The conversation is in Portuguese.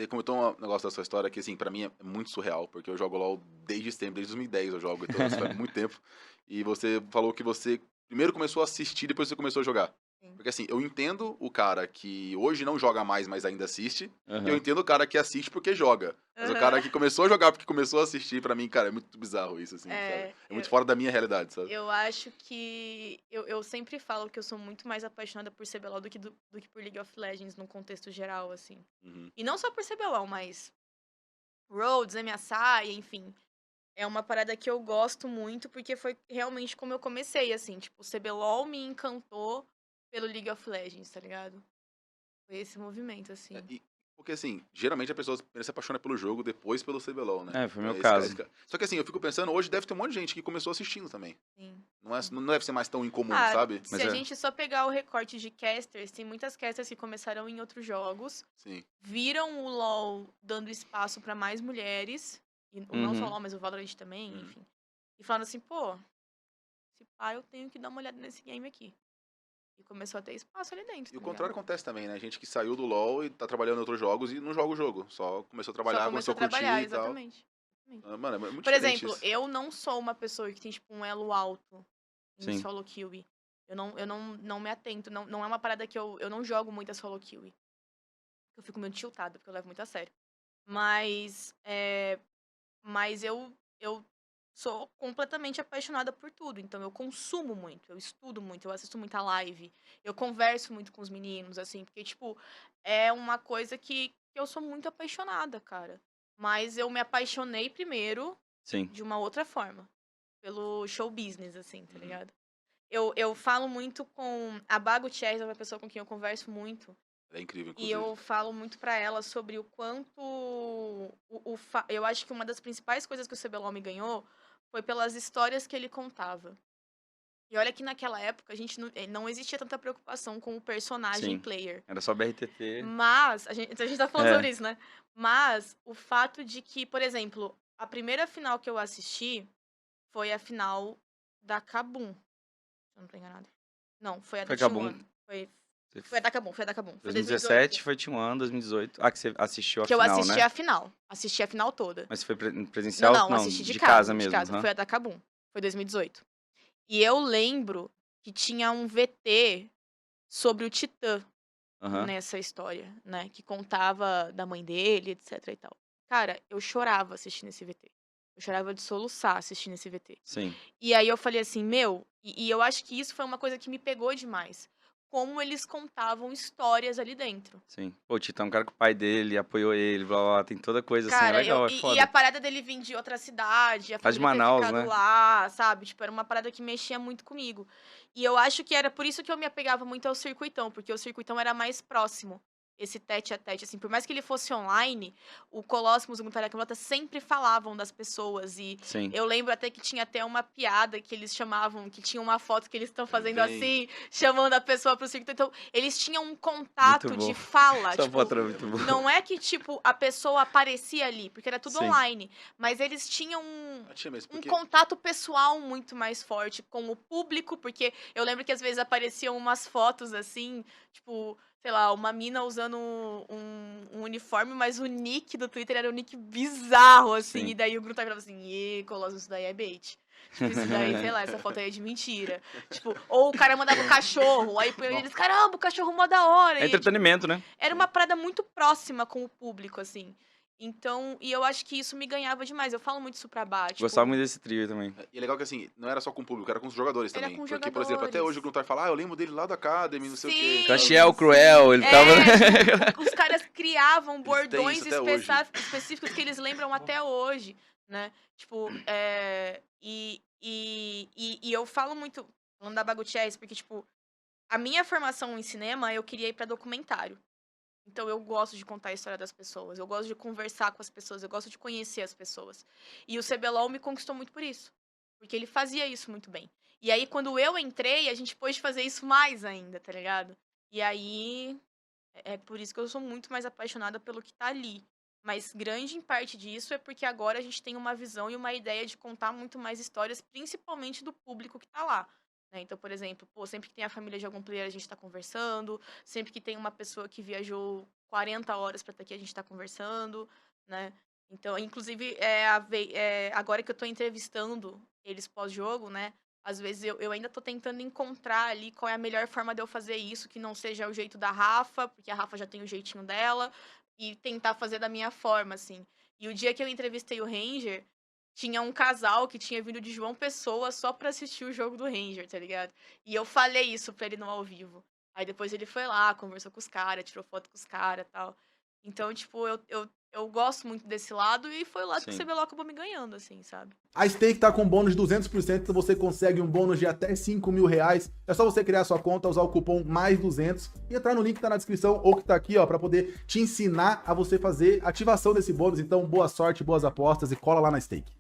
Você comentou um negócio da sua história que, assim, pra mim é muito surreal, porque eu jogo LoL desde sempre, desde 2010 eu jogo, então isso faz muito tempo. E você falou que você primeiro começou a assistir, depois você começou a jogar. Sim. Porque, assim, eu entendo o cara que hoje não joga mais, mas ainda assiste, e eu Aham. entendo o cara que assiste porque joga. Mas o cara que começou a jogar porque começou a assistir, pra mim, cara, é muito bizarro isso, assim, sabe? É, É muito fora da minha realidade, sabe? eu acho que. Eu sempre falo que eu sou muito mais apaixonada por CBLOL do que por League of Legends, num contexto geral, assim. Uhum. E não só por CBLOL, mas. Rhodes, MSI, enfim. É uma parada que eu gosto muito, porque foi realmente como eu comecei, assim. Tipo, o CBLOL me encantou pelo League of Legends, tá ligado? Foi esse movimento, assim. Porque, assim, geralmente a pessoa primeiro se apaixona pelo jogo, depois pelo CBLOL, né? É, foi meu Então, caso. Só que, assim, eu fico pensando, hoje deve ter um monte de gente que começou assistindo também. Sim. Não deve ser mais tão incomum, Ah, sabe? se Mas a é. gente só pegar o recorte de casters, tem muitas casters que começaram em outros jogos, Sim. viram o LoL dando espaço pra mais mulheres, e não só o Uhum. LoL, mas o Valorant também, Uhum. enfim. E falaram assim, pô, se pá, eu tenho que dar uma olhada nesse game aqui. E começou a ter espaço ali dentro, E o tá contrário ligado? acontece também, né? Gente que saiu do LoL e tá trabalhando em outros jogos e não joga o jogo. Só começou a Só trabalhar, começou começou a a curtir trabalhar, e tal. exatamente. Exatamente. Ah, mano, é muito Por diferente exemplo, isso. eu não sou uma pessoa que tem, tipo, um elo alto em Sim. solo kill. Eu não me atento, não é uma parada que eu não jogo muita solo kill. Eu fico meio tiltada, porque eu levo muito a sério. Mas, mas eu sou completamente apaixonada por tudo. Então eu consumo muito, eu estudo muito, eu assisto muita live, eu converso muito com os meninos, assim, porque, tipo, é uma coisa que eu sou muito apaixonada, cara. Mas eu me apaixonei primeiro Sim. de uma outra forma, pelo show business, assim, tá Uhum. ligado? Eu falo muito com. A Bago Chess é uma pessoa com quem eu converso muito. É incrível, E inclusive. eu falo muito pra ela sobre o quanto. Eu acho que uma das principais coisas que o CBLOL me ganhou foi pelas histórias que ele contava. E olha que naquela época a gente não existia tanta preocupação com o personagem Sim. player. Era só BRTT. Mas, a gente tá falando É. sobre isso, né? Mas o fato de que, por exemplo, a primeira final que eu assisti foi a final da Kabum. Se eu não tô enganada. Não, foi a da Foi Team Kabum. One. Foi a da Kabum, foi a da Kabum. Foi 2018. 2017 foi T1, 2018. Ah, que você assistiu a Que eu final, assisti né? a final. Assisti a final toda. Mas foi Não, presencial? não, Não, assisti de de casa casa, de mesmo. casa. Foi a da Kabum. Foi 2018. E eu lembro que tinha um VT sobre o Titã Aham. nessa história, né? Que contava da mãe dele, etc e tal. Cara, eu chorava assistindo esse VT. Eu chorava de soluçar assistindo esse VT. Sim. E aí eu falei assim, meu, e eu acho que isso foi uma coisa que me pegou demais. Como eles contavam histórias ali dentro. Sim. Pô, o Titã é um cara que o pai dele apoiou ele, blá blá blá. Tem toda coisa assim, é Cara, legal, é e a foda. parada dele vir de outra cidade, a Lá de família ter Manaus, ficado né? lá, sabe? Tipo, era uma parada que mexia muito comigo. E eu acho que era por isso que eu me apegava muito ao circuitão, porque o circuitão era mais próximo. Esse tete a tete, assim, por mais que ele fosse online, o Colossus e o Mutalha Camota sempre falavam das pessoas. E Sim. eu lembro até que tinha até uma piada que eles chamavam, que tinha uma foto que eles estão fazendo Vem. assim, chamando a pessoa pro circuito. Então, eles tinham um Muito contato bom. de fala, Essa tipo, foto era muito boa. não é que, tipo, a pessoa aparecia ali, porque era tudo Sim. online, mas eles tinham Tinha mesmo, um porque contato pessoal muito mais forte com o público, porque eu lembro que às vezes apareciam umas fotos assim, tipo, sei lá, uma mina usando um uniforme, mas o nick do Twitter era um nick bizarro, assim, e Sim. daí o Grupo falava assim, e Colossus, isso daí é bait. Tipo, isso daí, sei lá, essa foto aí é de mentira. Tipo, ou o cara mandava o cachorro, aí eles, caramba, o cachorro mó da hora. É E, tipo, entretenimento, né? era Sim. uma parada muito próxima com o público, assim. Então, e eu acho que isso me ganhava demais. Eu falo muito isso pra Bá, Gostava tipo, muito desse trio aí também. E é legal que, assim, não era só com o público, era com os jogadores era também. com Porque, por exemplo, até hoje o jogadores. Gruntar fala, eu lembro dele lá do Academy, não sei o quê. Sim, Tal. Castiel Cruel, ele tava. tipo, os caras criavam Eles têm bordões isso até hoje. específicos que eles lembram até hoje, né? Tipo, e eu falo muito, falando da Bago Chess, porque, tipo, a minha formação em cinema, eu queria ir pra documentário. Então eu gosto de contar a história das pessoas, eu gosto de conversar com as pessoas, eu gosto de conhecer as pessoas. E o CBLOL me conquistou muito por isso, porque ele fazia isso muito bem. E aí quando eu entrei, a gente pôde fazer isso mais ainda, tá ligado? E aí é por isso que eu sou muito mais apaixonada pelo que tá ali. Mas grande em parte disso é porque agora a gente tem uma visão e uma ideia de contar muito mais histórias, principalmente do público que tá lá. né? Então, por exemplo, pô, sempre que tem a família de algum player, a gente tá conversando. Sempre que tem uma pessoa que viajou 40 horas pra estar aqui, a gente tá conversando, né? Então, inclusive, agora que eu tô entrevistando eles pós-jogo, né? Às vezes eu ainda tô tentando encontrar ali qual é a melhor forma de eu fazer isso, que não seja o jeito da Rafa, porque a Rafa já tem o jeitinho dela, e tentar fazer da minha forma, assim. E o dia que eu entrevistei o Ranger, tinha um casal que tinha vindo de João Pessoa só pra assistir o jogo do Ranger, tá ligado? E eu falei isso pra ele no ao vivo. Aí depois ele foi lá, conversou com os caras, tirou foto com os caras e tal. Então, tipo, eu gosto muito desse lado e foi lá que o Sim. CBLOL acabou me ganhando, assim, sabe? A Stake tá com bônus de 200%, então você consegue um bônus de até 5 mil reais. É só você criar sua conta, usar o cupom mais200 e entrar no link que tá na descrição ou que tá aqui, ó, pra poder te ensinar a você fazer ativação desse bônus. Então, boa sorte, boas apostas e cola lá na Stake.